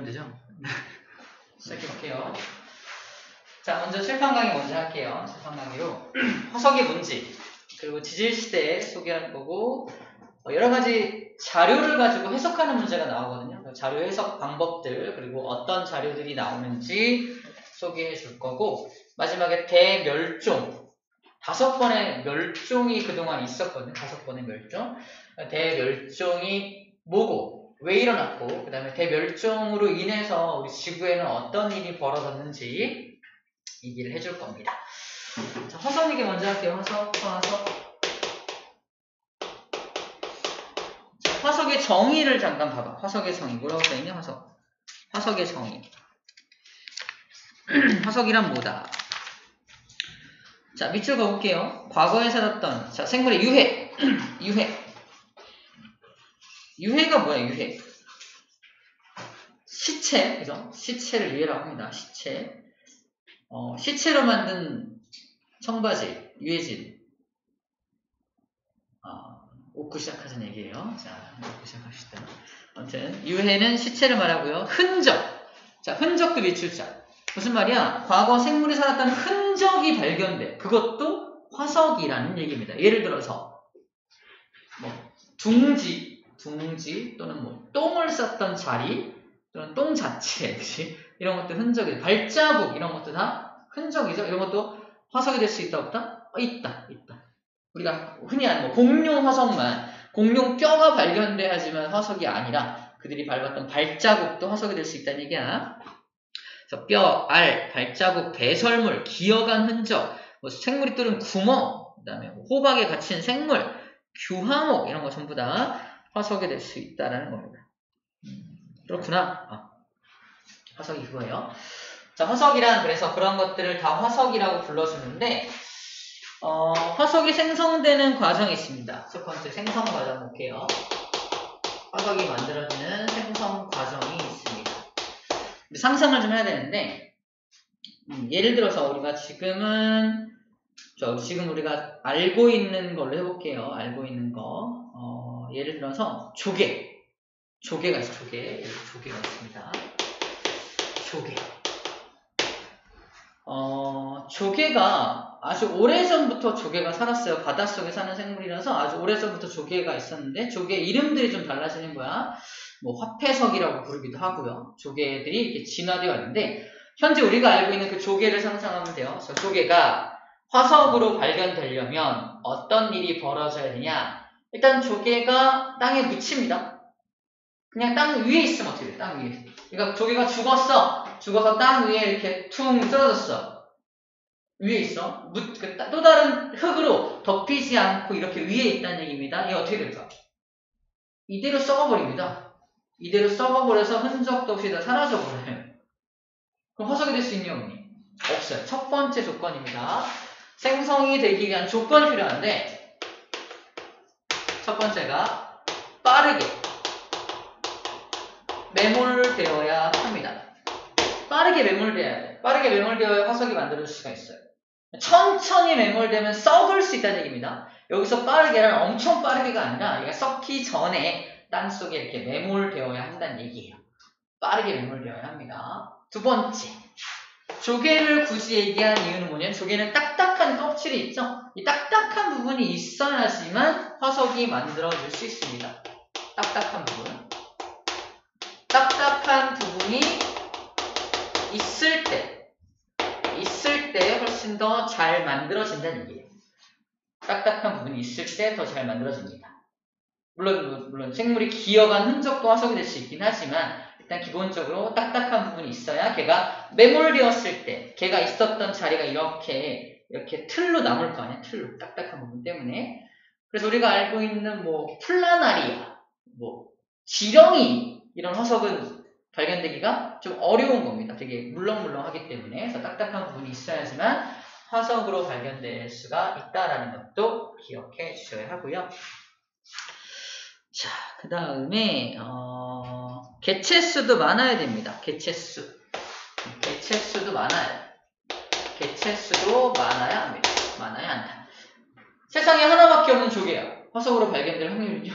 되죠? 시작해볼게요. 자, 먼저 칠판 강의 먼저 할게요. 칠판 강의로 화석의 문제 그리고 지질시대 소개할 거고 여러 가지 자료를 가지고 해석하는 문제가 나오거든요. 자료 해석 방법들 그리고 어떤 자료들이 나오는지 소개해 줄 거고 마지막에 대멸종 5번의 멸종이 그동안 있었거든요. 5번의 멸종. 대멸종이 뭐고 왜 일어났고 그 다음에 대멸종으로 인해서 우리 지구에는 어떤 일이 벌어졌는지 얘기를 해줄 겁니다. 자, 화석 얘기 먼저 할게요. 화석. 자, 화석의 정의를 잠깐 봐봐. 화석의 정의 뭐라고 써있냐? 화석의 정의. 화석이란 뭐다? 자, 밑줄 그어볼게요. 과거에 살았던 자, 생물의 유해. 유해가 뭐야? 유해. 시체, 그죠? 시체를 유해라고 합니다. 시체. 시체로 만든 청바지, 유해진. 웃고 시작하자는 얘기예요. 자, 웃고 시작합시다. 아무튼 유해는 시체를 말하고요. 흔적. 자, 흔적도 밑줄자. 무슨 말이야? 과거 생물이 살았던 흔적이 발견돼. 그것도 화석이라는 얘기입니다. 예를 들어서 뭐 둥지 또는 뭐 똥을 쌌던 자리 또는 똥 자체, 그치? 이런 것도 흔적이죠. 발자국 이런 것도 다 흔적이죠. 이런 것도 화석이 될 수 있다 없다? 있다. 우리가 흔히 아는 뭐 공룡 화석만 공룡 뼈가 발견돼야 하지만 화석이 아니라 그들이 밟았던 발자국도 화석이 될 수 있다는 얘기야. 그래서 뼈, 알, 발자국, 배설물, 기어간 흔적, 뭐 생물이 뚫은 구멍, 그 다음에 호박에 갇힌 생물, 규화목 이런 거 전부 다 화석이 될 수 있다라는 겁니다. 그렇구나. 화석이 그거예요. 자, 화석이란 그래서 그런 것들을 다 화석이라고 불러주는데 화석이 생성되는 과정이 있습니다. 첫 번째 생성 과정 볼게요. 화석이 만들어지는 생성 과정이 있습니다. 상상을 좀 해야 되는데 예를 들어서 우리가 지금 우리가 알고 있는 걸로 해볼게요. 알고 있는 거 예를 들어서 조개가 있어요. 조개가 있습니다. 조개가 아주 오래전부터 조개가 살았어요. 바닷속에 사는 생물이라서 아주 오래전부터 조개가 있었는데 조개 이름들이 좀 달라지는 거야. 뭐 화폐석이라고 부르기도 하고요. 조개들이 이렇게 진화되어 있는데 현재 우리가 알고 있는 그 조개를 상상하면 돼요. 그래서 조개가 화석으로 발견되려면 어떤 일이 벌어져야 되냐? 일단 조개가 땅에 묻힙니다. 그냥 땅 위에 있으면 어떻게 돼? 땅 위에. 그러니까 조개가 죽어서 땅 위에 이렇게 퉁 쓰러졌어. 위에 있어. 또 다른 흙으로 덮이지 않고 이렇게 위에 있다는 얘기입니다. 이게 어떻게 될까? 이대로 썩어버립니다. 이대로 썩어버려서 흔적도 없이 다 사라져버려요. 그럼 화석이 될 수 있니 없니? 없어요. 첫 번째 조건입니다. 생성이 되기 위한 조건이 필요한데 첫 번째가 빠르게 매몰되어야 합니다. 빠르게 매몰되어야 돼. 빠르게 매몰되어야 화석이 만들어질 수가 있어요. 천천히 매몰되면 썩을 수 있다는 얘기입니다. 여기서 빠르게는 엄청 빠르게가 아니라 얘가 썩기 전에 땅속에 이렇게 매몰되어야 한다는 얘기예요. 빠르게 매몰되어야 합니다. 두 번째, 조개를 굳이 얘기한 이유는 뭐냐면 조개는 딱딱한 껍질이 있죠? 이 딱딱한 부분이 있어야지만 화석이 만들어질 수 있습니다. 딱딱한 부분이 있을 때 훨씬 더 잘 만들어진다는 얘기예요. 딱딱한 부분이 있을 때 더 잘 만들어집니다. 물론 생물이 기어간 흔적도 화석이 될 수 있긴 하지만 일단 기본적으로 딱딱한 부분이 있어야 걔가 매몰되었을 때 걔가 있었던 자리가 이렇게 틀로 남을 거 아니야. 틀로 딱딱한 부분 때문에. 그래서 우리가 알고 있는 뭐 플라나리아, 뭐 지렁이 이런 화석은 발견되기가 좀 어려운 겁니다. 되게 물렁물렁하기 때문에. 그래서 딱딱한 부분이 있어야지만 화석으로 발견될 수가 있다라는 것도 기억해 주셔야 하고요. 자, 그 다음에 개체수도 많아야 됩니다. 개체수도 많아야 합니다. 많아야 한다. 세상에 하나밖에 없는 조개야. 화석으로 발견될 확률은요?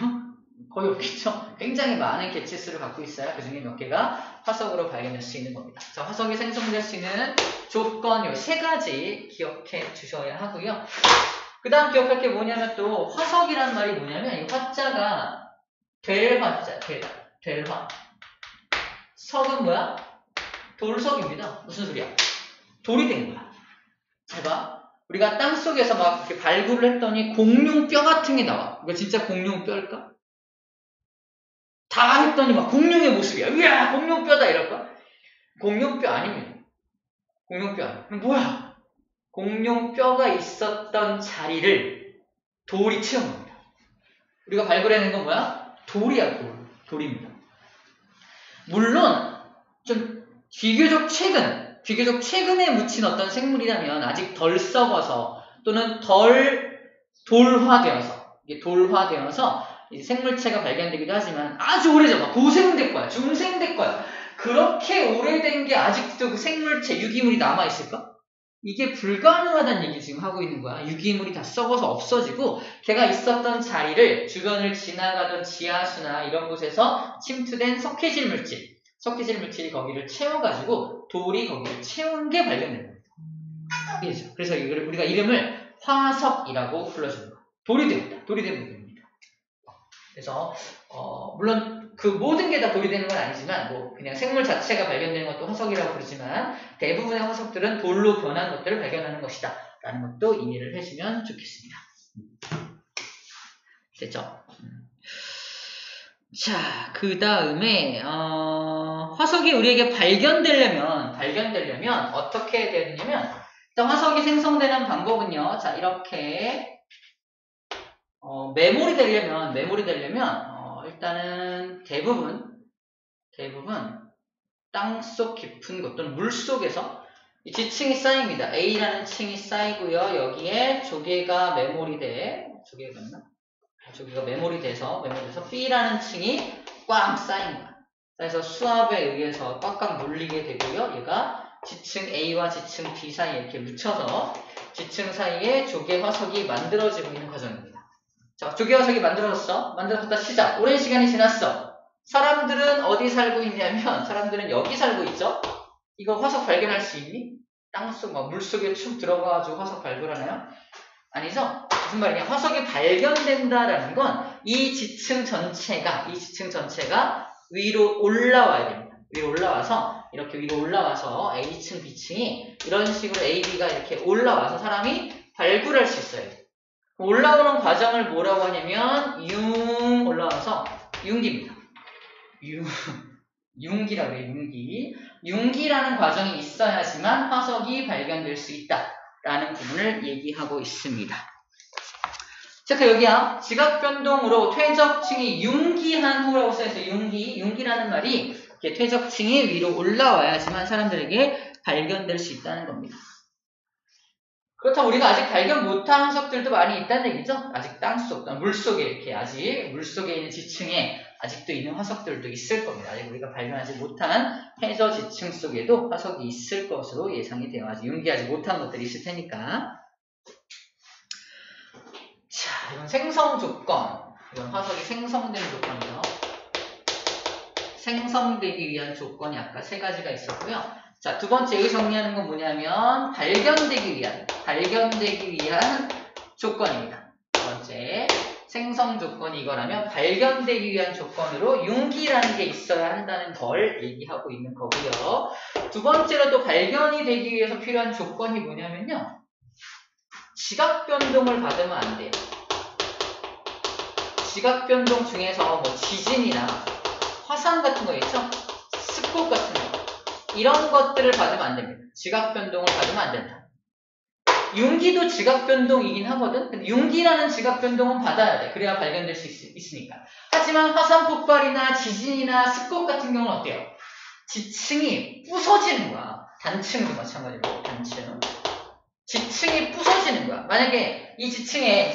거의 없겠죠? 굉장히 많은 개체수를 갖고 있어야 그 중에 몇 개가 화석으로 발견될 수 있는 겁니다. 자, 화석이 생성될 수 있는 조건 요 세 가지 기억해 주셔야 하고요. 그 다음 기억할 게 뭐냐면 또 화석이란 말이 뭐냐면 이 화자가 될 화자, 될 화. 석은 뭐야? 돌석입니다. 무슨 소리야? 돌이 된 거야. 잘 봐. 우리가 땅속에서 막 이렇게 발굴을 했더니 공룡뼈 같은 게 나와. 이거 진짜 공룡뼈일까? 다 했더니 막 공룡의 모습이야. 이야, 공룡뼈다 이럴까? 공룡뼈 아닙니다. 공룡뼈 아니야. 그럼 뭐야? 공룡뼈가 있었던 자리를 돌이 채운 겁니다. 우리가 발굴해낸 건 뭐야? 돌이야, 돌입니다. 물론 좀 비교적 최근에 묻힌 어떤 생물이라면 아직 덜 썩어서 또는 덜 돌화되어서 이게 돌화되어서 생물체가 발견되기도 하지만 아주 오래전 고생될 거야, 중생될 거야. 그렇게 오래된 게 아직도 그 생물체, 유기물이 남아있을까? 이게 불가능하다는 얘기 지금 하고 있는 거야. 유기물이 다 썩어서 없어지고 걔가 있었던 자리를 주변을 지나가던 지하수나 이런 곳에서 침투된 석회질 물질이 거기를 채워가지고 돌이 거기를 채운 게 발견된 겁니다. 그래서 우리가 이름을 화석이라고 불러주는 거야. 돌이 된 부분입니다. 그래서 물론 그 모든 게 다 돌이 되는 건 아니지만 뭐 그냥 생물 자체가 발견되는 것도 화석이라고 부르지만 대부분의 화석들은 돌로 변한 것들을 발견하는 것이다 라는 것도 이해를 해주면 좋겠습니다. 됐죠? 자, 그 다음에 화석이 우리에게 발견되려면 어떻게 해야 되느냐면 일단 화석이 생성되는 방법은요. 자, 이렇게 메모리 되려면 일단은 대부분 땅속 깊은 곳 또는 물 속에서 이 지층이 쌓입니다. A라는 층이 쌓이고요. 여기에 조개가 메모리돼서 B라는 층이 꽉 쌓인 거야. 그래서 수압에 의해서 꽉꽉 눌리게 되고요. 얘가 지층 A와 지층 B 사이에 이렇게 묻혀서 지층 사이에 조개 화석이 만들어지고 있는 과정입니다. 자, 조개 화석이 만들어졌다 시작. 오랜 시간이 지났어. 사람들은 어디 살고 있냐면 사람들은 여기 살고 있죠. 이거 화석 발견할 수 있니? 땅속 물속에 쭉 들어가가지고 화석 발굴하나요? 아니죠? 무슨 말이냐? 화석이 발견된다라는 건 이 지층 전체가 위로 올라와야 됩니다. 이렇게 위로 올라와서 A층, B층이 이런 식으로 A, B가 이렇게 올라와서 사람이 발굴할 수 있어요. 올라오는 과정을 뭐라고 하냐면 올라와서 융기입니다. 융기라고 해요. 융기라는 과정이 있어야지만 화석이 발견될 수 있다라는 부분을 얘기하고 있습니다. 자, 여기야 지각변동으로 퇴적층이 융기한 후라고 써있어요. 융기라는 말이 이렇게 퇴적층이 위로 올라와야지만 사람들에게 발견될 수 있다는 겁니다. 그렇다고 우리가 아직 발견 못한 화석들도 많이 있다는 얘기죠. 아직 땅속, 물속에 이렇게 아직 물속에 있는 지층에 아직도 있는 화석들도 있을 겁니다. 아직 우리가 발견하지 못한 해저 지층 속에도 화석이 있을 것으로 예상이 돼요. 아직 융기하지 못한 것들이 있을 테니까. 자, 이건 생성 조건. 이건 화석이 생성되는 조건이죠. 생성되기 위한 조건이 아까 세 가지가 있었고요. 자, 두 번째 여기 정리하는 건 뭐냐면 발견되기 위한 조건입니다. 두 번째 생성 조건이 이거라면 발견되기 위한 조건으로 융기라는 게 있어야 한다는 걸 얘기하고 있는 거고요. 두 번째로 또 발견이 되기 위해서 필요한 조건이 뭐냐면요. 지각변동을 받으면 안 돼요. 지각변동 중에서 뭐 지진이나 화산 같은 거 있죠? 스콧 같은 거. 이런 것들을 받으면 안 됩니다. 지각변동을 받으면 안 된다. 융기도 지각변동이긴 하거든. 근데 융기라는 지각변동은 받아야 돼. 그래야 발견될 수 있으니까. 하지만 화산 폭발이나 지진이나 스콧 같은 경우는 어때요? 지층이 부서지는 거야. 단층도 마찬가지고 단층. 지층이 부서지는 거야. 만약에 이 지층에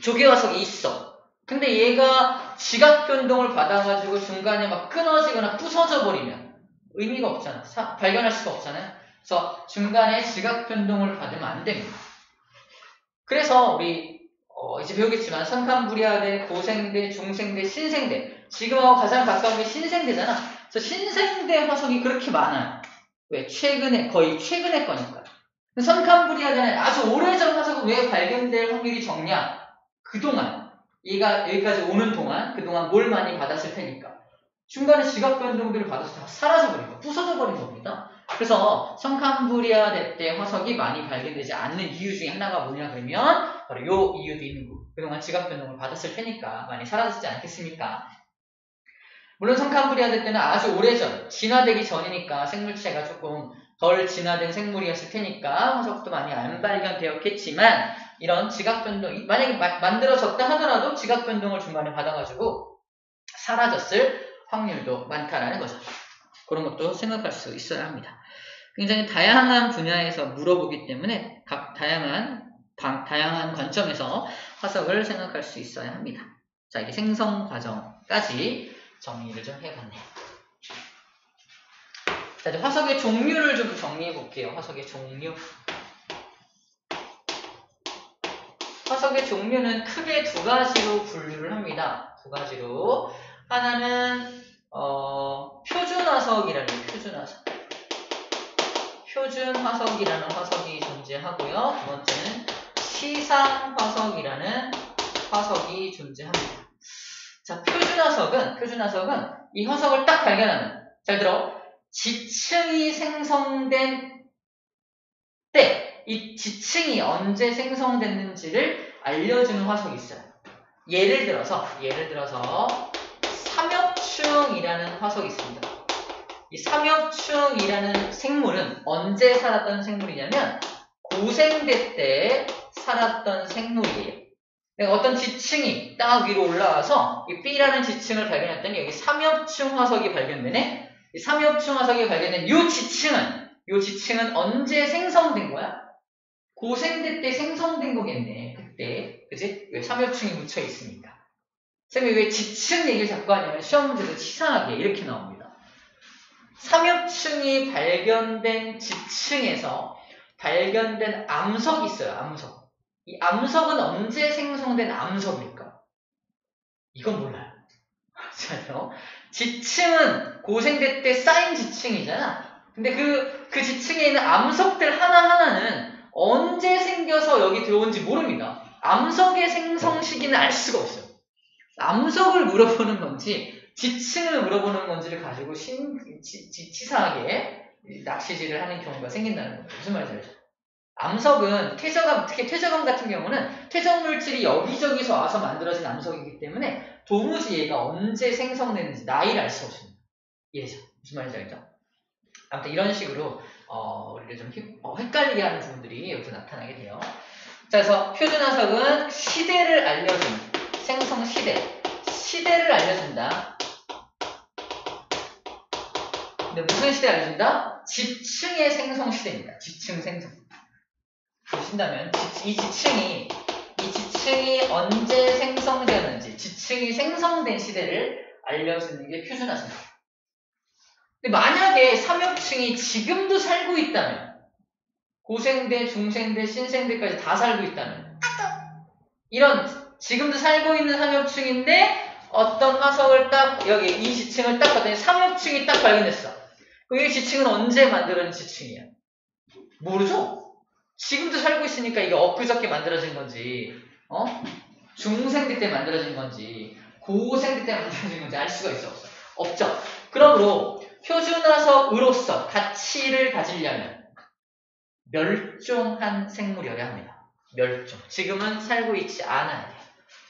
조개 화석이 있어. 근데 얘가 지각변동을 받아가지고 중간에 막 끊어지거나 부서져 버리면 의미가 없잖아. 발견할 수가 없잖아요. 그래서 중간에 지각변동을 받으면 안 됩니다. 그래서 우리 이제 배우겠지만 선칸브리아대, 고생대, 중생대, 신생대. 지금하고 가장 가까운 게 신생대잖아. 그래서 신생대 화석이 그렇게 많아요. 왜? 거의 최근에 거니까. 선칸브리아대는 아주 오래전 화석은 왜 발견될 확률이 적냐? 그동안, 얘가 여기까지 오는 동안, 그동안 뭘 많이 받았을 테니까. 중간에 지각 변동들을 받아서 다 사라져버린 거, 부서져버린 겁니다. 그래서 선칸브리아대 때 화석이 많이 발견되지 않는 이유 중에 하나가 뭐냐 그러면 바로 요 이유도 있는 거. 그동안 지각 변동을 받았을 테니까 많이 사라지지 않겠습니까? 물론 선칸브리아대 때는 아주 오래전, 진화되기 전이니까 생물체가 조금 덜 진화된 생물이었을 테니까 화석도 많이 안 발견되었겠지만 이런 지각 변동, 만약에 만들어졌다 하더라도 지각 변동을 중간에 받아가지고 사라졌을 확률도 많다라는 거죠. 그런 것도 생각할 수 있어야 합니다. 굉장히 다양한 분야에서 물어보기 때문에 각 다양한 관점에서 화석을 생각할 수 있어야 합니다. 자, 이게 생성 과정까지 정리를 좀 해봤네요. 자, 이제 화석의 종류를 좀 정리해 볼게요. 화석의 종류. 화석의 종류는 크게 두 가지로 분류를 합니다. 두 가지로. 하나는 표준화석이라는 표준화석. 표준화석이라는 화석이 존재하고요. 두 번째는 시상화석이라는 화석이 존재합니다. 자, 표준화석은 이 화석을 딱 발견하면, 잘 들어, 지층이 생성된 때, 이 지층이 언제 생성됐는지를 알려주는 화석이 있어요. 예를 들어서 삼엽충이라는 화석이 있습니다. 이 삼엽충이라는 생물은 언제 살았던 생물이냐면 고생대 때 살았던 생물이에요. 어떤 지층이 딱 위로 올라와서 이 B라는 지층을 발견했더니 여기 삼엽충 화석이 발견되네. 이 삼엽충 화석이 발견된 이 지층은 언제 생성된 거야? 고생대 때 생성된 거겠네. 그때, 그치? 왜 삼엽충이 묻혀 있으니까. 쌤이 왜 지층 얘기를 자꾸 하냐면 시험 문제도 치사하게 이렇게 나옵니다. 삼엽충이 발견된 지층에서 발견된 암석이 있어요. 암석. 이 암석은 언제 생성된 암석일까? 이건 몰라요. 지층은 고생대 때 쌓인 지층이잖아. 근데 그 지층에 있는 암석들 하나하나는 언제 생겨서 여기 들어온지 모릅니다. 암석의 생성 시기는 알 수가 없어요. 암석을 물어보는 건지 지층을 물어보는 건지를 가지고 치사하게 낚시질을 하는 경우가 생긴다는 거예요. 무슨 말인지 알죠? 암석은 특히 퇴적암 같은 경우는 퇴적 물질이 여기저기서 와서 만들어진 암석이기 때문에 도무지 얘가 언제 생성됐는지 나이를 알 수가 없습니다. 이해되죠? 무슨 말인지 알죠? 아무튼 이런 식으로 우리를 좀 헷갈리게 하는 부분들이 여기서 나타나게 돼요. 자, 그래서 표준화석은 시대를 알려주는 생성 시대를 알려준다. 근데 무슨 시대를 알려준다? 지층의 생성 시대입니다. 지층 생성. 보신다면 이 지층이 언제 생성되었는지, 지층이 생성된 시대를 알려주는 게 표준화석입니다. 근데 만약에 삼엽층이 지금도 살고 있다면, 고생대, 중생대, 신생대까지 다 살고 있다면, 이런 지금도 살고 있는 삼엽층인데 어떤 화석을 딱 여기 이 지층을 딱 봤더니 삼엽층이 딱 발견됐어. 이 지층은 언제 만들어진 지층이야? 모르죠? 지금도 살고 있으니까 이게 엊그저께 만들어진 건지, 중생대 때 만들어진 건지, 고생대 때 만들어진 건지 알 수가 있어? 없죠? 그러므로 표준화석으로서 가치를 가지려면 멸종한 생물이어야 합니다. 멸종. 지금은 살고 있지 않아야 돼요.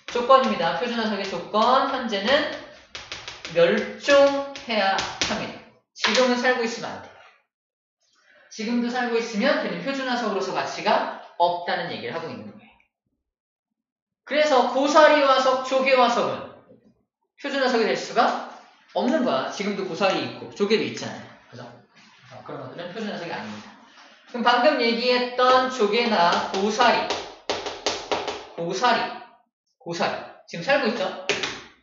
조건입니다. 표준화석의 조건. 현재는 멸종해야 합니다. 지금은 살고 있으면 안 돼요. 지금도 살고 있으면 걔는 표준화석으로서 가치가 없다는 얘기를 하고 있는 거예요. 그래서 고사리 화석, 조개 화석은 표준화석이 될 수가 없는 거야. 지금도 고사리 있고 조개도 있잖아요. 그죠? 그런 것들은 표준화석이 아닙니다. 그럼 방금 얘기했던 조개나 고사리 지금 살고 있죠?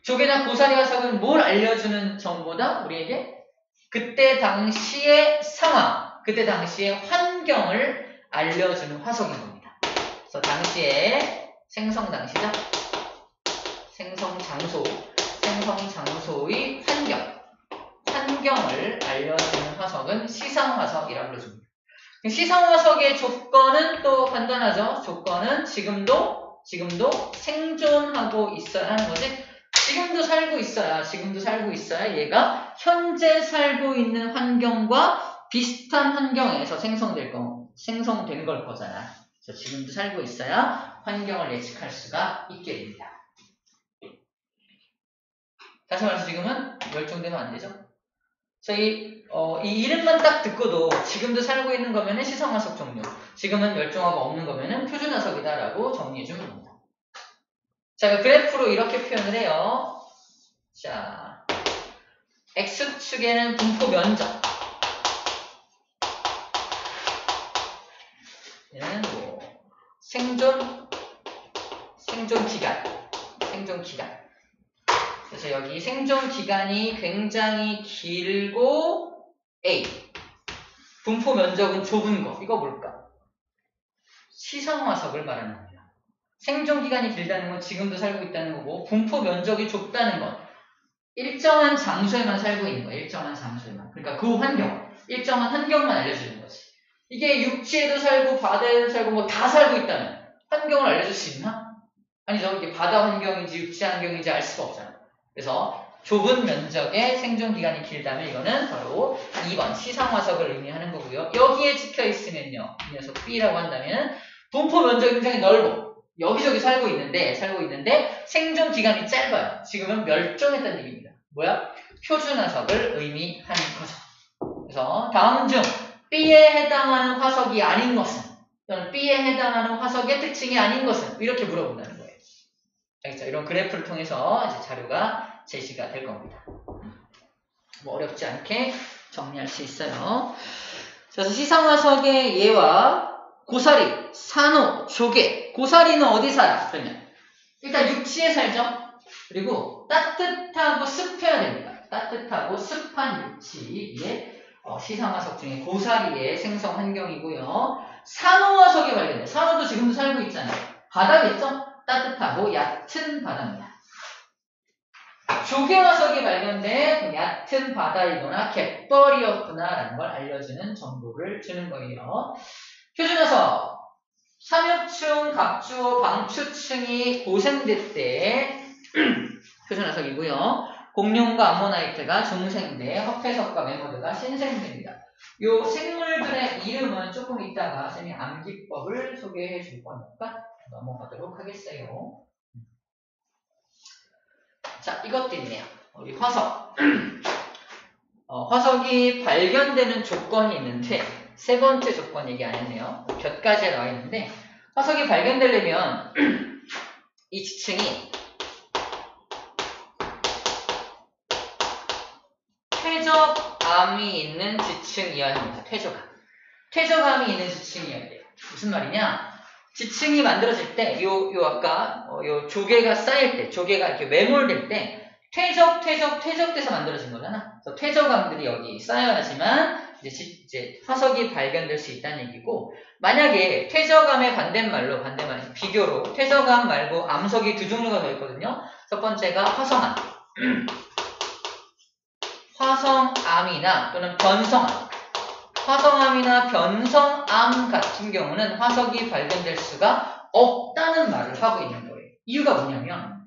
조개나 고사리 화석은 뭘 알려주는 정보다? 우리에게 그때 당시의 상황, 그때 당시의 환경을 알려주는 화석인 겁니다. 그래서 당시의 생성 당시죠. 생성 장소의 환경을 알려주는 화석은 시상화석이라고 불러줍니다. 시상화석의 조건은 또 간단하죠. 조건은 지금도 생존하고 있어야 하는 거지. 지금도 살고 있어야 얘가 현재 살고 있는 환경과 비슷한 환경에서 생성된 걸 거잖아. 그래서 지금도 살고 있어야 환경을 예측할 수가 있게 됩니다. 다시 말해서 지금은 멸종되면 안 되죠. 저희 이 이름만 딱 듣고도 지금도 살고 있는 거면은 시상화석 종류, 지금은 멸종하고 없는 거면은 표준화석이다라고 정리해주면 됩니다. 자, 그래프로 이렇게 표현을 해요. 자, X축에는 분포 면적, 얘는 뭐 생존 기간. 그래서 여기 생존 기간이 굉장히 길고 A, 분포 면적은 좁은 거. 이거 뭘까? 시상화석을 말하는 겁니다. 생존 기간이 길다는 건 지금도 살고 있다는 거고, 분포 면적이 좁다는 건 일정한 장소에만 살고 있는 거야. 일정한 장소에만. 그러니까 그 환경, 일정한 환경만 알려주는 거지. 이게 육지에도 살고 바다에도 살고 뭐 다 살고 있다면 환경을 알려줄 수 있나? 아니죠. 이게 바다 환경인지 육지 환경인지 알 수가 없잖아. 그래서 좁은 면적의 생존 기간이 길다면 이거는 바로 2번 시상화석을 의미하는 거고요. 여기에 찍혀 있으면요, 이 녀석 B라고 한다면 분포 면적이 굉장히 넓어. 여기저기 살고 있는데 생존 기간이 짧아요. 지금은 멸종했다는 얘기입니다. 뭐야? 표준화석을 의미하는 거죠. 그래서 다음 중 B에 해당하는 화석이 아닌 것은, 또는 B에 해당하는 화석의 특징이 아닌 것은, 이렇게 물어본다는 거예요. 알겠죠? 이런 그래프를 통해서 이제 자료가 제시가 될 겁니다. 뭐 어렵지 않게 정리할 수 있어요. 그래서 시상화석의 예와 고사리, 산호, 조개. 고사리는 어디 살아? 그러면 일단 육지에 살죠. 그리고 따뜻하고 습해야 됩니다. 따뜻하고 습한 육지에 시상화석 중에 고사리의 생성 환경이고요. 산호화석이 발견돼. 산호도 지금도 살고 있잖아요. 바다겠죠? 따뜻하고 얕은 바다입니다. 조개화석이 발견된 얕은 바다이거나 갯벌이었구나라는 걸 알려주는 정보를 주는 거예요. 표준화석, 삼엽충, 갑주어, 방추층이 고생대 표준화석이고요. 공룡과 암모나이트가 중생대, hợp 회석과 메모드가 신생대입니다. 요 생물들의 이름은 조금 이따가 쌤이 암기법을 소개해 줄 거니까 넘어가도록 하겠어요. 자, 이것도 있네요. 우리 화석. 화석이 발견되는 조건이 있는데, 세 번째 조건 얘기 안 했네요. 몇 가지가 나와 있는데, 화석이 발견되려면 이 지층이 퇴적암이 있는 지층이어야 합니다. 퇴적암이 있는 지층이어야 돼요. 무슨 말이냐? 지층이 만들어질 때, 아까, 요 조개가 쌓일 때, 조개가 이렇게 매몰될 때, 퇴적돼서 만들어진 거잖아. 그래서 퇴적암들이 여기 쌓여야지만, 이제 화석이 발견될 수 있다는 얘기고, 만약에 퇴적암의 반대말로, 비교로, 퇴적암 말고 암석이 두 종류가 더 있거든요. 첫 번째가 화성암. 화성암이나 또는 변성암. 화성암이나 변성암 같은 경우는 화석이 발견될 수가 없다는 말을 하고 있는 거예요. 이유가 뭐냐면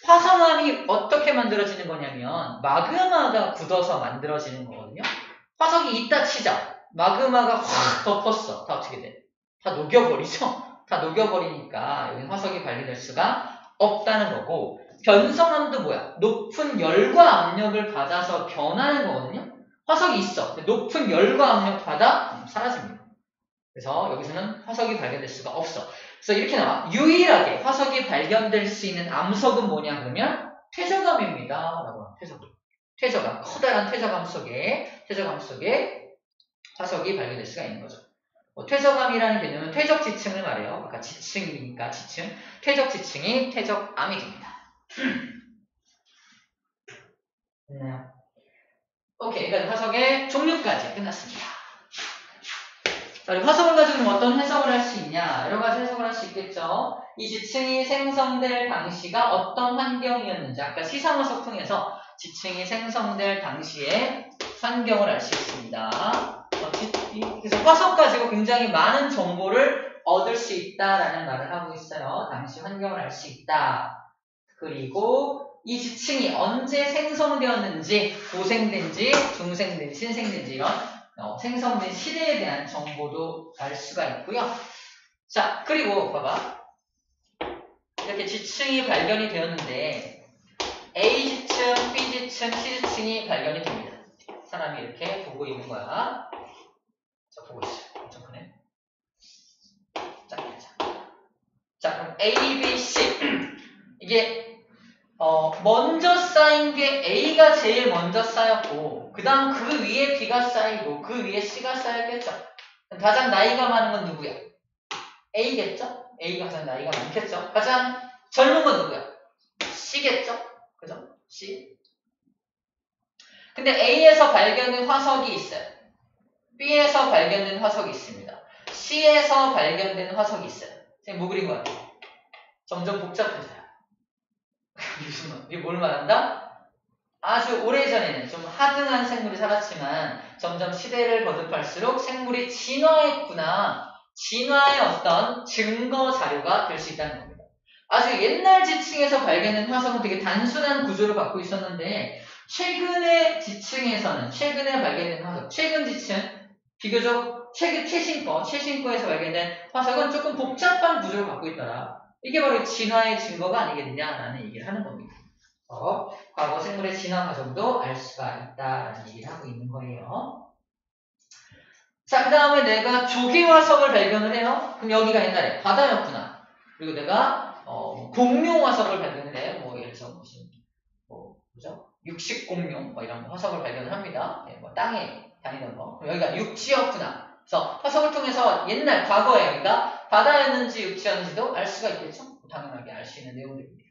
화성암이 어떻게 만들어지는 거냐면 마그마가 굳어서 만들어지는 거거든요. 화석이 있다 치자. 마그마가 확 덮었어. 다 어떻게 돼? 다 녹여버리죠? 다 녹여버리니까 여기 화석이 발견될 수가 없다는 거고, 변성암도 뭐야? 높은 열과 압력을 받아서 변하는 거거든요. 화석이 있어. 높은 열과 압력 받아 사라집니다. 그래서 여기서는 화석이 발견될 수가 없어. 그래서 이렇게 나와. 유일하게 화석이 발견될 수 있는 암석은 뭐냐 그러면 퇴적암입니다. 라고 합니다. 퇴적암. 커다란 퇴적암 속에 화석이 발견될 수가 있는 거죠. 퇴적암이라는 개념은 퇴적 지층을 말해요. 아까 지층이니까 지층. 퇴적 지층이 퇴적암이 됩니다. 오케이, 그러니까 화석의 종류까지 끝났습니다. 자, 우리 화석을 가지고 어떤 해석을 할 수 있냐? 여러 가지 해석을 할 수 있겠죠. 이 지층이 생성될 당시가 어떤 환경이었는지, 아까 시상화석 통해서 지층이 생성될 당시의 환경을 알 수 있습니다. 그래서 화석 가지고 굉장히 많은 정보를 얻을 수 있다라는 말을 하고 있어요. 당시 환경을 알 수 있다. 그리고 이 지층이 언제 생성되었는지, 고생된지, 중생된지, 신생된지 이런 생성된 시대에 대한 정보도 알 수가 있고요. 자, 그리고 봐봐. 이렇게 지층이 발견이 되었는데 A지층, B지층, C지층이 발견이 됩니다. 사람이 이렇게 보고 있는 거야. 자, 보고 있어. 엄청 크네. 자, 그럼 A, B, C. 이게 먼저 쌓인 게 A가 제일 먼저 쌓였고, 그 다음 그 위에 B가 쌓이고, 그 위에 C가 쌓였겠죠. 가장 나이가 많은 건 누구야? A겠죠? A가 가장 나이가 많겠죠? 가장 젊은 건 누구야? C겠죠? 그죠? C. 근데 A에서 발견된 화석이 있어요. B에서 발견된 화석이 있습니다. C에서 발견된 화석이 있어요. 지금 뭐 그린 것 같아요? 점점 복잡해져요. 이게 뭘 말한다? 아주 오래전에는 좀 하등한 생물이 살았지만 점점 시대를 거듭할수록 생물이 진화했구나. 진화의 어떤 증거 자료가 될 수 있다는 겁니다. 아주 옛날 지층에서 발견된 화석은 되게 단순한 구조를 갖고 있었는데 최근의 지층에서는 최근에 발견된 화석, 최근 지층, 비교적 최신 거에서 발견된 화석은 조금 복잡한 구조를 갖고 있더라. 이게 바로 진화의 증거가 아니겠느냐라는 얘기를 하는 겁니다. 과거 생물의 진화 과정도 알 수가 있다라는 얘기를 하고 있는 거예요. 자, 그 다음에 내가 조개 화석을 발견을 해요. 그럼 여기가 옛날에 바다였구나. 그리고 내가 공룡 화석을 발견을 해요. 뭐 예를 들어서 무슨 뭐죠? 육식 공룡 이런 화석을 발견을 합니다. 네, 땅에 다니는 거. 그럼 여기가 육지였구나. 그래서 화석을 통해서 옛날 과거에 여기가 바다였는지 육지였는지도 알 수가 있겠죠? 당연하게 알 수 있는 내용들입니다.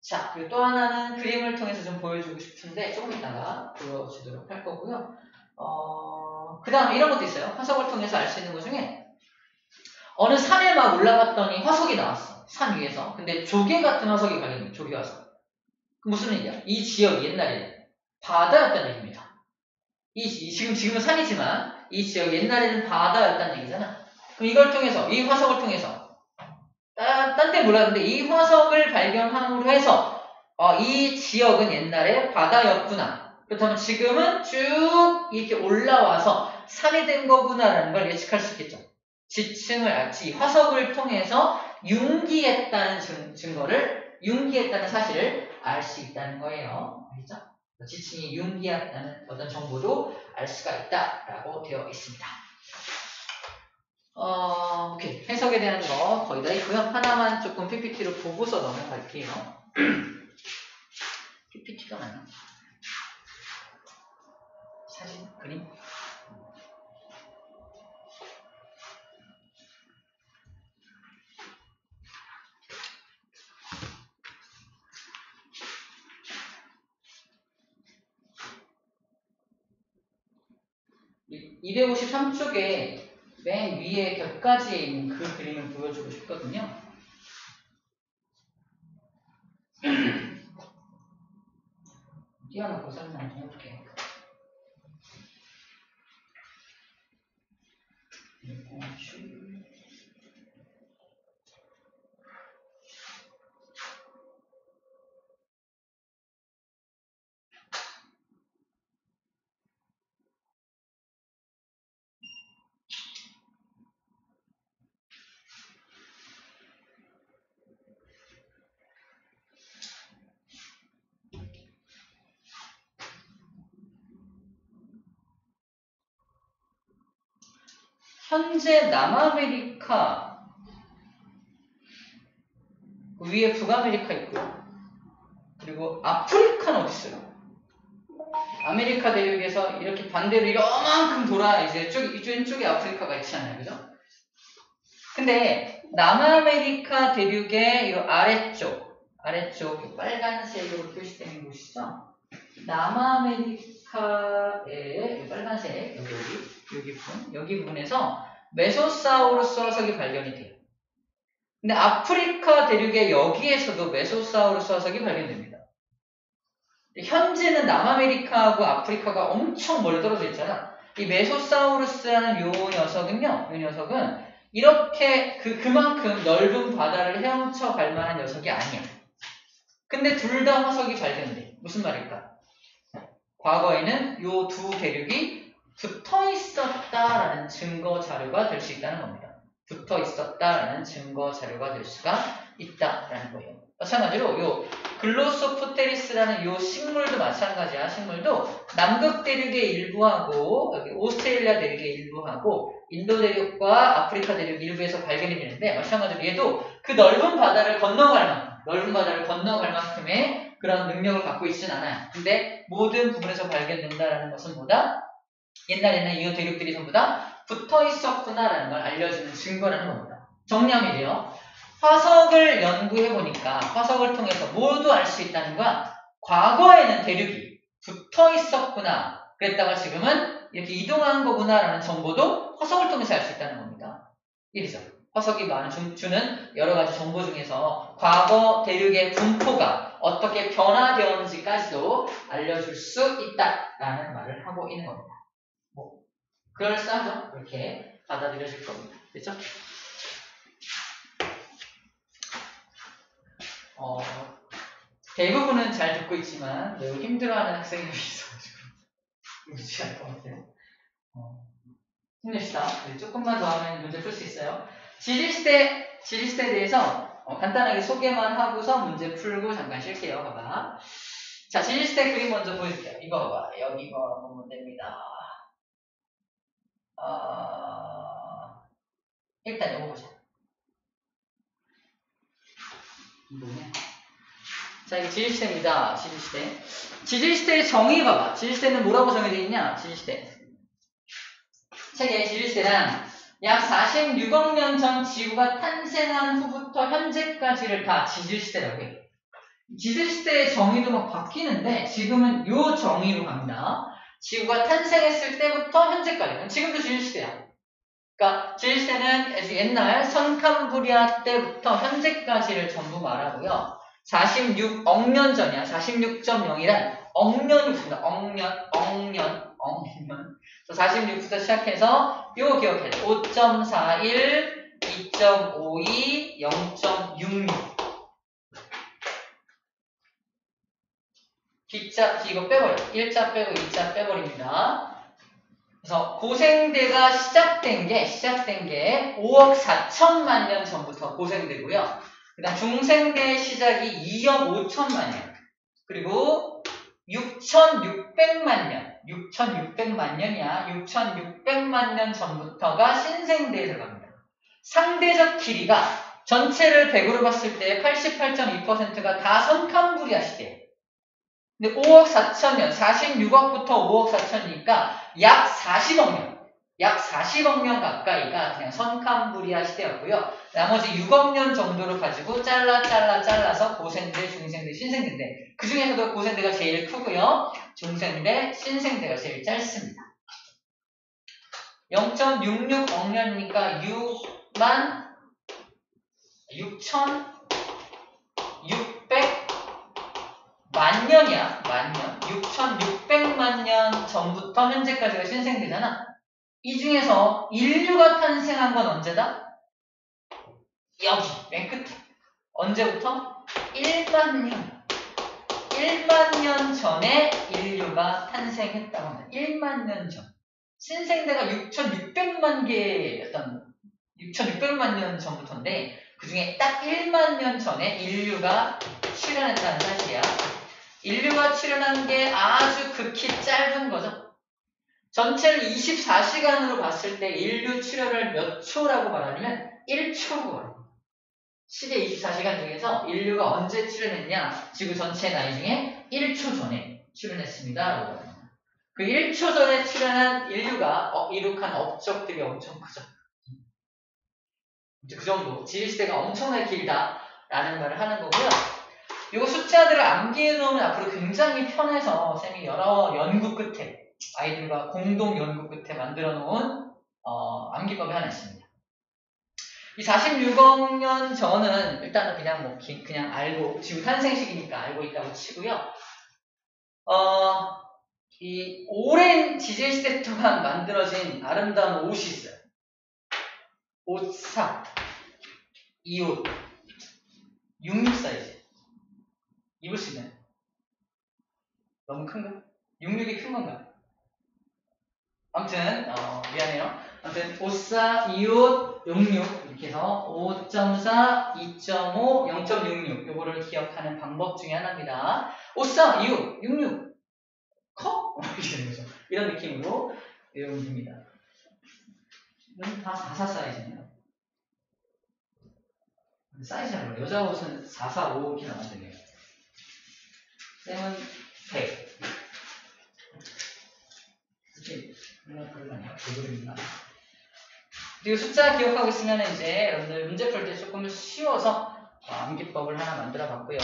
자, 그리고 또 하나는 그림을 통해서 좀 보여주고 싶은데 조금 이따가 보여주도록 할 거고요. 그 다음에 이런 것도 있어요. 화석을 통해서 알 수 있는 것 중에 어느 산에 막 올라갔더니 화석이 나왔어. 산 위에서. 근데 조개 같은 화석이 발견돼요. 조개 화석. 무슨 얘기야? 이 지역이 옛날에는 바다였다는 얘기입니다. 지금은 산이지만 이 지역이 옛날에는 바다였다는 얘기잖아. 그럼 이걸 통해서, 이 화석을 통해서 딴 데 몰랐는데 이 화석을 발견함으로 해서 이 지역은 옛날에 바다였구나. 그렇다면 지금은 쭉 이렇게 올라와서 산이 된 거구나라는 걸 예측할 수 있겠죠. 이 화석을 통해서 융기했다는 증거를, 융기했다는 사실을 알 수 있다는 거예요. 알겠죠? 지층이 융기했다는 어떤 정보도 알 수가 있다라고 되어 있습니다. 오케이. 해석에 대한 거 거의 다 있고요. 하나만 조금 PPT로 보고서 넘어갈게요. PPT가 많아. 사진, 그림. 이 253쪽에 맨 위에 곁가지에 있는 그 그림을 보여주고 싶거든요. 띄워놓고 설명 좀 해볼게요. 현재 남아메리카 위에 북아메리카 있고요. 그리고 아프리카는 어디 있어요? 아메리카 대륙에서 이렇게 반대로 이만큼 돌아 이제 이쪽에 아프리카가 있잖아요, 그죠? 근데 남아메리카 대륙의 이 아래쪽 빨간색으로 표시되는 곳이죠. 남아메리카의 빨간색 여기 여기 부분에서 메소사우루스 화석이 발견이 돼요. 근데 아프리카 대륙의 여기에서도 메소사우루스 화석이 발견됩니다. 현재는 남아메리카하고 아프리카가 엄청 멀리 떨어져 있잖아. 이 메소사우루스라는 요 녀석은 이렇게 그만큼 넓은 바다를 헤엄쳐 갈 만한 녀석이 아니야. 근데 둘 다 화석이 발견돼. 무슨 말일까? 과거에는 요 두 대륙이 붙어 있었다라는 증거 자료가 될 수 있다는 겁니다. 붙어 있었다라는 증거 자료가 될 수가 있다라는 거예요. 마찬가지로 요 글로소프테리스라는 요 식물도 마찬가지야. 식물도 남극 대륙의 일부하고 여기 오스트레일리아 대륙의 일부하고 인도 대륙과 아프리카 대륙 일부에서 발견이 되는데 마찬가지로 얘도 그 넓은 바다를 건너갈 만큼의 그런 능력을 갖고 있지는 않아요. 근데 모든 부분에서 발견된다라는 것은 뭐다? 옛날에는 이 대륙들이 전부 다 붙어 있었구나라는 걸 알려주는 증거라는 겁니다. 정리하면 돼요. 화석을 연구해보니까 화석을 통해서 모두 알 수 있다는 거야. 과거에는 대륙이 붙어 있었구나. 그랬다가 지금은 이렇게 이동한 거구나라는 정보도 화석을 통해서 알 수 있다는 겁니다. 1이죠. 화석이 주는 여러 가지 정보 중에서 과거 대륙의 분포가 어떻게 변화되었는지까지도 알려줄 수 있다라는 말을 하고 있는 겁니다. 뭐 그럴싸하죠? 그렇게 받아들여질 겁니다. 됐죠? 대부분은 잘 듣고 있지만 매우 힘들어하는 학생들이 있어가지고 무지할 것 같아요. 힘냅시다. 조금만 더 하면 문제 풀 수 있어요. 지리시대에 대해서 간단하게 소개만 하고서 문제 풀고 잠깐 쉴게요. 봐봐. 자, 지리시대 그림 먼저 보여줄게요. 이거 봐봐. 여기 이거 보면 됩니다. 일단 이거 보자. 뭐냐? 자, 이게 지리시대입니다. 지리시대. 지리시대의 정의 봐봐. 지리시대는 뭐라고 정의되어 있냐? 지리시대. 책에 지리시대란 약 46억 년 전 지구가 탄생한 후부터 현재까지를 다 지질시대라고 해요. 지질시대의 정의도 막 바뀌는데 지금은 요 정의로 갑니다. 지구가 탄생했을 때부터 현재까지. 지금도 지질시대야. 그러니까 지질시대는 아주 옛날 선캄브리아 때부터 현재까지를 전부 말하고요. 46억 년 전이야. 46.0이란 억년이 있습니다. 억년. 46부터 시작해서 이거 기억해야 돼. 5.41, 2.52, 0.66. D자, 이거 빼버려. 1자 빼고 2자 빼버립니다. 그래서 고생대가 시작된 게 5억 4천만 년 전부터 고생대고요. 그 다음 중생대의 시작이 2억 5천만 년. 그리고 6,600만 년. 6,600만 년이야. 6,600만 년 전부터가 신생대에 들어갑니다. 상대적 길이가 전체를 100으로 봤을 때 88.2%가 다 선캄브리아 시대예요. 근데 5억 4천 년, 46억부터 5억 4천이니까 약 40억 년. 약 40억 년 가까이가 그냥 선캄브리아 시대였고요. 나머지 6억 년 정도를 가지고 잘라서 고생대, 중생대, 신생대인데 그 중에서도 고생대가 제일 크고요. 중생대, 신생대가 제일 짧습니다. 0.66억 년이니까 6만 6,600만 년이야. 만 년. 6,600만 년 전부터 현재까지가 신생대잖아. 이 중에서 인류가 탄생한 건 언제다? 여기 맨 끝에. 언제부터? 1만 년. 1만 년 전에 인류가 탄생했다고 합니다. 1만 년 전. 신생대가 6,600만 개의 6,600만 년 전부터인데 그 중에 딱 1만 년 전에 인류가 출현했다는 사실이야. 인류가 출현한 게 아주 극히 짧은 거죠. 전체를 24시간으로 봤을 때 인류 출현을 몇 초라고 말하냐면 1초고 말합니다. 시계 24시간 중에서 인류가 언제 출현했냐? 지구 전체 나이 중에 1초 전에 출현했습니다. 라고 합니다. 그 1초 전에 출현한 인류가 이룩한 업적들이 엄청 크죠. 그 정도. 지리시대가 엄청나게 길다라는 말을 하는 거고요. 이 숫자들을 암기해 놓으면 앞으로 굉장히 편해서 쌤이 여러 연구 끝에 아이들과 공동 연구 끝에 만들어 놓은 암기법이 하나 있습니다. 이 46억 년 전은 일단은 그냥 뭐 그냥 알고 지구 탄생 시기니까 알고 있다고 치고요. 이 오랜 지질 시대 동안 만들어진 아름다운 옷이 있어요. 옷사, 이 옷, 66 사이즈. 입을 수 있나요? 너무 큰가? 66이 큰 건가? 아무튼 미안해요. 아무튼 옷사, 이옷, 66 이렇게 해서 5.4, 2.5, 0.66 요거를 기억하는 방법 중에 하나입니다. 옷사, 이옷, 66 커? 이렇게 되는 거죠. 이런 느낌으로 외우면 됩니다. 이건 다 44 사이즈네요. 사이즈는 여자 옷은 4, 4, 5 이렇게 나와야 되네요. 쌤은 100. 그리고 숫자 기억하고 있으면 이제 여러분들 문제 풀 때 조금 쉬워서 암기법을 하나 만들어 봤고요.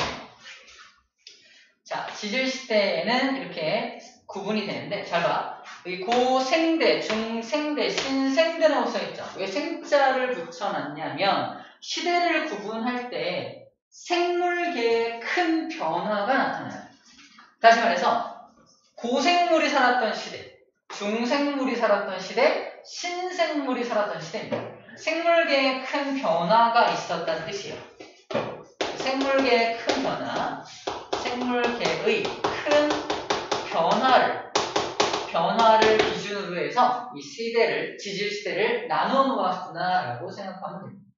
자, 지질시대에는 이렇게 구분이 되는데 잘 봐. 여기 고생대, 중생대, 신생대라고 써있죠. 왜 생자를 붙여놨냐면 시대를 구분할 때 생물계의 큰 변화가 나타나요. 다시 말해서 고생물이 살았던 시대, 중생물이 살았던 시대, 신생물이 살았던 시대입니다. 생물계에 큰 변화가 있었다는 뜻이에요. 생물계의 큰 변화, 생물계의 큰 변화를 기준으로 해서 이 시대를, 지질시대를 나눠 놓았구나라고 생각하면 됩니다.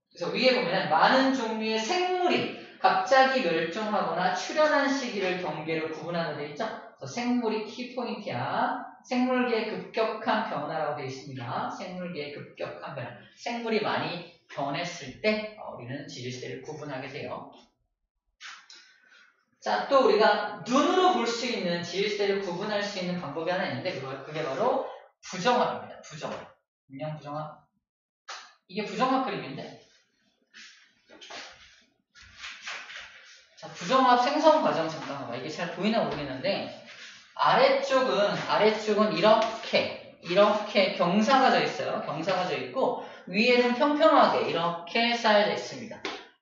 그래서 위에 보면 많은 종류의 생물이 갑자기 멸종하거나 출현한 시기를 경계로 구분하는 데 있죠. 그래서 생물이 키포인트야. 생물계의 급격한 변화라고 되어 있습니다. 생물계의 급격한 변화. 생물이 많이 변했을 때 우리는 지질시대를 구분하게 돼요. 자, 또 우리가 눈으로 볼 수 있는 지질시대를 구분할 수 있는 방법이 하나 있는데 그게 바로 부정합입니다. 부정합. 그냥 부정합. 이게 부정합 그림인데 자, 부정합 생성 과정 잠깐 봐봐. 이게 잘 보이나 모르겠는데 아래쪽은 이렇게 경사가 져 있어요. 경사가 져 있고 위에는 평평하게 이렇게 쌓여져 있습니다.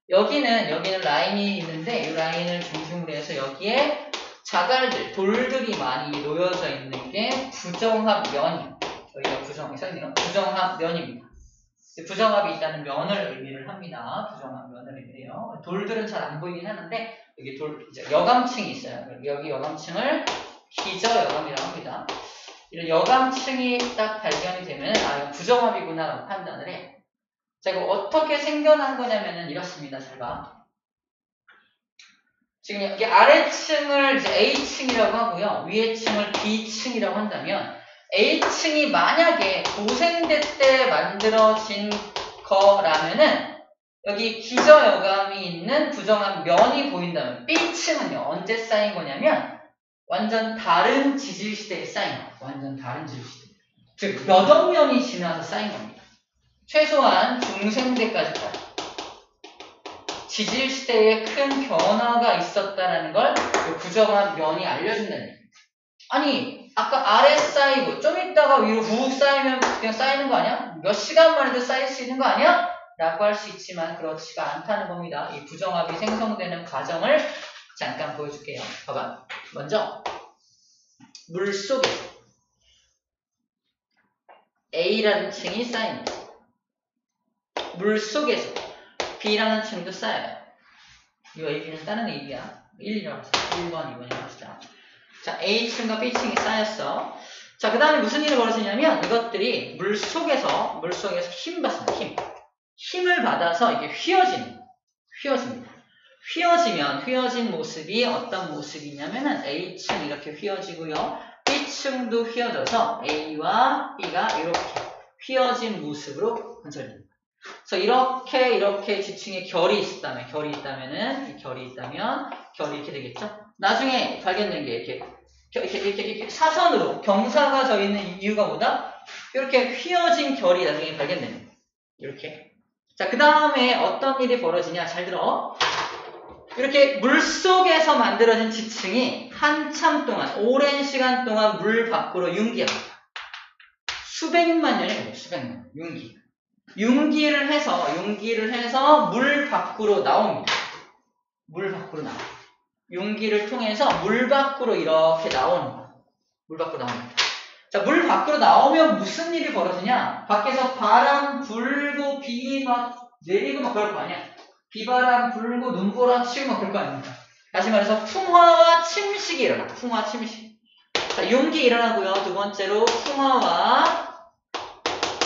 여기는 라인이 있는데 이 라인을 중심으로 해서 여기에 자갈들, 돌들이 많이 놓여져 있는 게 부정합면이에요. 여기가 부정합면입니다. 부정합이 있다는 면을 의미를 합니다. 부정합면을 의미해요. 돌들은 잘 안 보이긴 하는데 여기 이제 여감층이 있어요. 여기 여감층을 기저여감이라고 합니다. 이런 여감층이 딱 발견이 되면 이건 부정합이구나라고 판단을 해요. 자, 이거 어떻게 생겨난 거냐면은 이렇습니다. 잘 봐. 지금 여기 아래층을 이제 A층이라고 하고요. 위에 층을 B층이라고 한다면 A층이 만약에 고생대 때 만들어진 거라면은 여기 기저여감이 있는 부정한 면이 보인다면 B층은요. 언제 쌓인 거냐면 완전 다른 지질시대에 쌓인 거. 완전 다른 지질시대. 즉 몇 억 년이 지나서 쌓인 겁니다. 최소한 중생대까지 가요. 지질시대에 큰 변화가 있었다는 걸 부정한 면이 알려준다는 얘기입니다. 아니 아까 아래 쌓이고 좀 있다가 위로 훅 쌓이면 그냥 쌓이는 거 아니야? 몇 시간 만에도 쌓일 수 있는 거 아니야? 라고 할 수 있지만 그렇지가 않다는 겁니다. 이 부정합이 생성되는 과정을 잠깐 보여줄게요. 봐봐. 먼저 물속에서 A라는 층이 쌓입니다. 물속에서 B라는 층도 쌓여요. 이 A, B는 다른 A야. 1이라고 하자. 1번, 2번이라고 하자. 자, A층과 B층이 쌓였어. 자, 그 다음에 무슨 일이 벌어지냐면 이것들이 물속에서 힘 받습니다. 힘을 받아서 이게 휘어집니다. 휘어진 모습이 어떤 모습이냐면은 A층 이렇게 휘어지고요. B층도 휘어져서 A와 B가 이렇게 휘어진 모습으로 관찰됩니다. 그래서 이렇게 지층에 결이 있다면 결이 이렇게 되겠죠. 나중에 발견된 게 이렇게 사선으로 경사가 져 있는 이유가 뭐다? 이렇게 휘어진 결이 나중에 발견됩니다. 이렇게. 자, 그 다음에 어떤 일이 벌어지냐? 잘 들어. 이렇게 물속에서 만들어진 지층이 한참 동안, 오랜 시간 동안 물 밖으로 융기합니다. 수백만 년이 걸려요. 수백만 년. 융기를 해서 물 밖으로 나옵니다. 물 밖으로 나와요. 융기를 통해서 물 밖으로 이렇게 나오는 거예요. 물 밖으로 나옵니다. 자, 물 밖으로 나오면 무슨 일이 벌어지냐? 밖에서 바람 불고 비 막 내리고 막 그럴 거 아니야? 비바람 불고 눈보라 치고 막 그럴 거 아닙니까? 다시 말해서 풍화와 침식이 일어나. 풍화, 침식. 자, 융기 일어나고요. 두 번째로 풍화와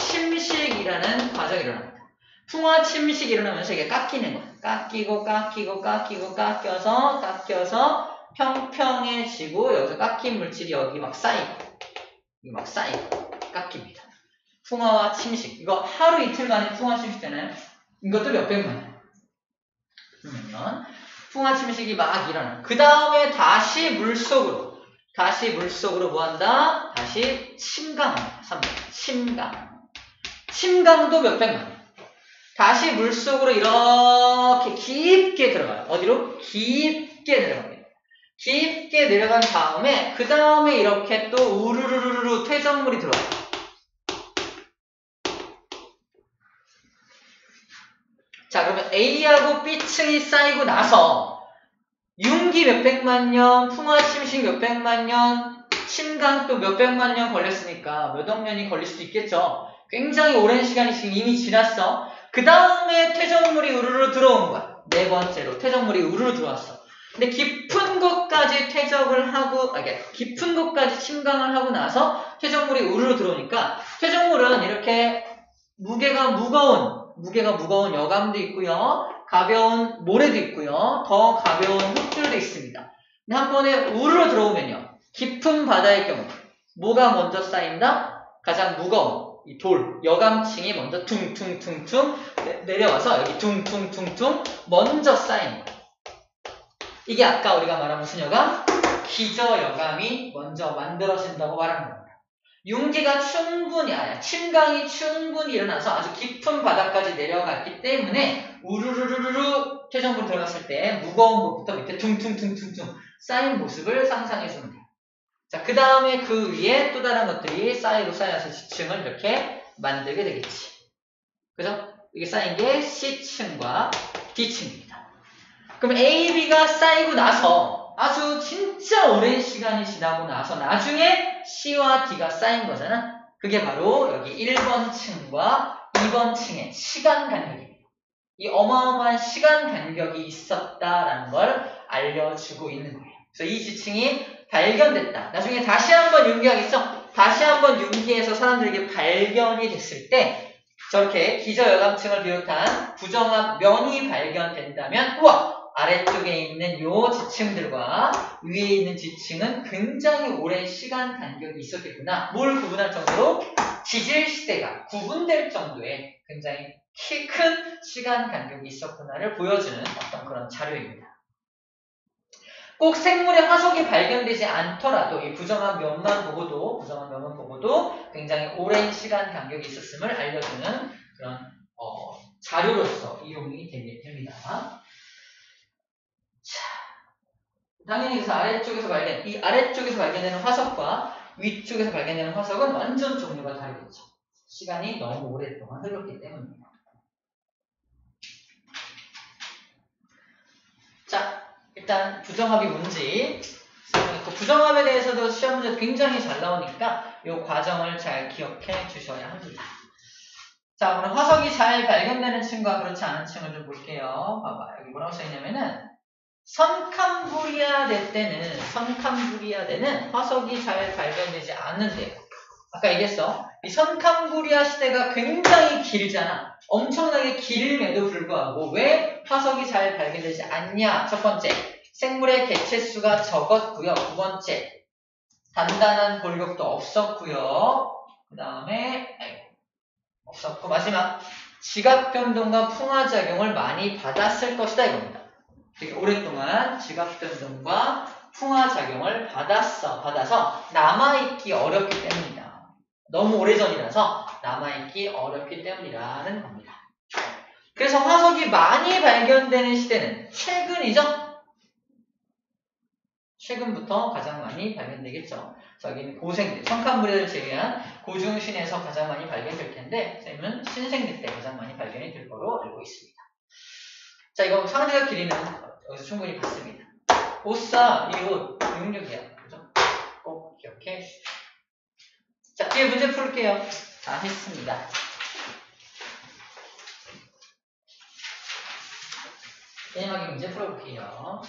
침식이라는 과정이 일어납니다. 풍화, 침식이 일어나면서 이게 깎이는 거예요. 깎여서 평평해지고 여기서 깎인 물질이 여기 막 쌓이고 깎입니다. 풍화와 침식. 이거 하루 이틀간의 풍화 침식 되나요? 이것도 몇백만 년. 그러면 풍화 침식이 막 일어나. 그 다음에 다시 물속으로 뭐 한다? 다시 침강합니다. 침강도 몇백만 년. 다시 물속으로 이렇게 깊게 들어가요. 어디로? 깊게 내려갑니다. 깊게 내려간 다음에 그 다음에 이렇게 또 우르르르르 퇴적물이 들어와요. 자, 그러면 A하고 B층이 쌓이고 나서 융기 몇백만 년, 풍화 침식 몇백만 년, 침강 또 몇백만 년 걸렸으니까 몇 억 년이 걸릴 수도 있겠죠. 굉장히 오랜 시간이 지금 이미 지났어. 그 다음에 퇴적물이 우르르 들어온 거야. 네 번째로 퇴적물이 우르르 들어왔어. 근데 깊은 곳까지 깊은 곳까지 침강을 하고 나서 퇴적물이 우르르 들어오니까 퇴적물은 이렇게 무게가 무거운 여감도 있고요. 가벼운 모래도 있고요. 더 가벼운 흙들도 있습니다. 근데 한 번에 우르르 들어오면요. 깊은 바다의 경우 뭐가 먼저 쌓인다? 가장 무거운 이 돌, 여감층이 먼저 퉁퉁퉁퉁 내려와서 여기 퉁퉁퉁퉁 먼저 쌓이는 거예요. 이게 아까 우리가 말한 무슨 여감? 기저여감이 먼저 만들어진다고 말하는 겁니다. 침강이 충분히 일어나서 아주 깊은 바다까지 내려갔기 때문에 우르르르르 퇴적물 들어갔을 때 무거운 것부터 밑에 퉁퉁퉁퉁퉁 쌓인 모습을 상상해주면 돼요. 자, 그 다음에 그 위에 또 다른 것들이 쌓여서 지층을 이렇게 만들게 되겠지. 그죠? 이게 쌓인 게 C층과 D층입니다. 그럼 A, B가 쌓이고 나서 아주 진짜 오랜 시간이 지나고 나서 나중에 C와 D가 쌓인 거잖아. 그게 바로 여기 1번 층과 2번 층의 시간 간격입니다. 이 어마어마한 시간 간격이 있었다라는 걸 알려주고 있는 거예요. 그래서 이 지층이 발견됐다. 나중에 다시 한번 융기하겠죠? 다시 한번 융기해서 사람들에게 발견이 됐을 때 저렇게 기저여감층을 비롯한 부정합 면이 발견된다면 우와! 아래쪽에 있는 요 지층들과 위에 있는 지층은 굉장히 오랜 시간 간격이 있었겠구나. 뭘 구분할 정도로 지질시대가 구분될 정도의 굉장히 키 큰 시간 간격이 있었구나를 보여주는 어떤 그런 자료입니다. 꼭 생물의 화석이 발견되지 않더라도 이 부정한 면만 보고도 굉장히 오랜 시간 간격이 있었음을 알려주는 그런 자료로서 이용이 됩니다. 자, 당연히 그래서 아래쪽에서 발견되는 화석과 위쪽에서 발견되는 화석은 완전 종류가 다르겠죠. 시간이 너무 오랫동안 흘렀기 때문입니다. 자, 일단 부정합이 뭔지 설명했고 부정합에 대해서도 시험 문제 굉장히 잘 나오니까 이 과정을 잘 기억해 주셔야 합니다. 자, 그럼 화석이 잘 발견되는 층과 그렇지 않은 층을 좀 볼게요. 봐봐, 여기 뭐라고 써있냐면은 선캄브리아대 때는 화석이 잘 발견되지 않는데요. 아까 얘기했어. 이 선캄브리아 시대가 굉장히 길잖아. 엄청나게 길음에도 불구하고 왜 화석이 잘 발견되지 않냐? 첫 번째, 생물의 개체수가 적었고요. 두 번째, 단단한 골격도 없었고요. 그 다음에 없었고 마지막, 지각변동과 풍화작용을 많이 받았을 것이다 이겁니다. 되게 오랫동안 지각변동과 풍화작용을 받아서 남아있기 어렵기 때문이다. 너무 오래전이라서 남아있기 어렵기 때문이라는 겁니다. 그 그래서 화석이 많이 발견되는 시대는 최근이죠? 최근부터 가장 많이 발견되겠죠. 여기는 고생대, 성칸물을 제외한 고중신에서 가장 많이 발견될 텐데, 선생님은 신생대 때 가장 많이 발견이 될 거로 알고 있습니다. 자, 이거 상대적 길이는 여기서 충분히 봤습니다. 오싸, 이웃, 66이야. 그죠? 꼭 기억해 주십시오. 자, 뒤에 문제 풀게요. 다 했습니다. 마지막에 문제 풀어볼게요.